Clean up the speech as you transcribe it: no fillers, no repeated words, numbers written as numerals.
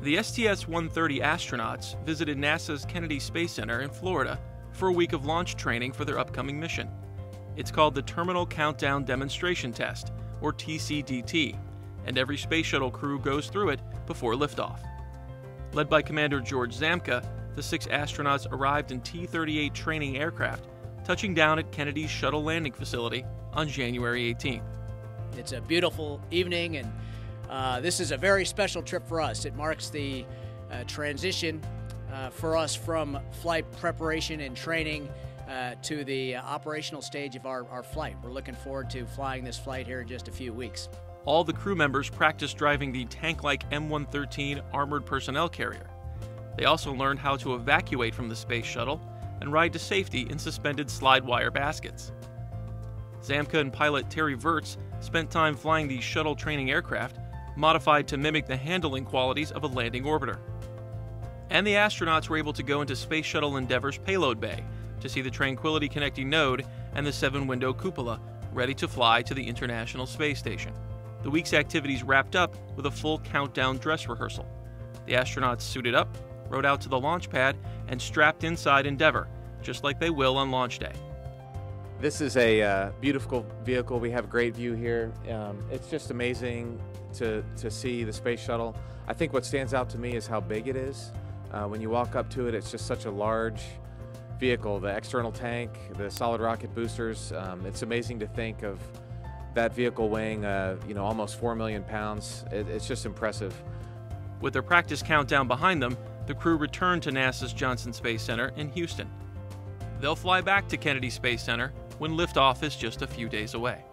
The Sts-130 astronauts visited NASA's Kennedy Space Center in Florida for a week of launch training for their upcoming mission. It's called the Terminal Countdown Demonstration Test, or Tcdt, and every space shuttle crew goes through it before liftoff. Led by Commander George Zamka, the 6 astronauts arrived in T-38 training aircraft, touching down at Kennedy's shuttle landing facility on January 18th. It's a beautiful evening, and this is a very special trip for us. It marks the transition for us from flight preparation and training to the operational stage of our flight. We're looking forward to flying this flight here in just a few weeks. All the crew members practiced driving the tank-like M113 armored personnel carrier. They also learned how to evacuate from the space shuttle and ride to safety in suspended slide wire baskets. Zamka and pilot Terry Virts spent time flying the shuttle training aircraft, modified to mimic the handling qualities of a landing orbiter. And the astronauts were able to go into Space Shuttle Endeavour's payload bay to see the Tranquility connecting node and the 7-window cupola, ready to fly to the International Space Station. The week's activities wrapped up with a full countdown dress rehearsal. The astronauts suited up, rode out to the launch pad, and strapped inside Endeavour, just like they will on launch day. This is a beautiful vehicle. We have a great view here. It's just amazing to see the space shuttle. I think what stands out to me is how big it is. When you walk up to it, it's just such a large vehicle. The external tank, the solid rocket boosters. It's amazing to think of that vehicle weighing almost 4 million pounds. It's just impressive. With their practice countdown behind them, the crew returned to NASA's Johnson Space Center in Houston. They'll fly back to Kennedy Space Center when liftoff is just a few days away.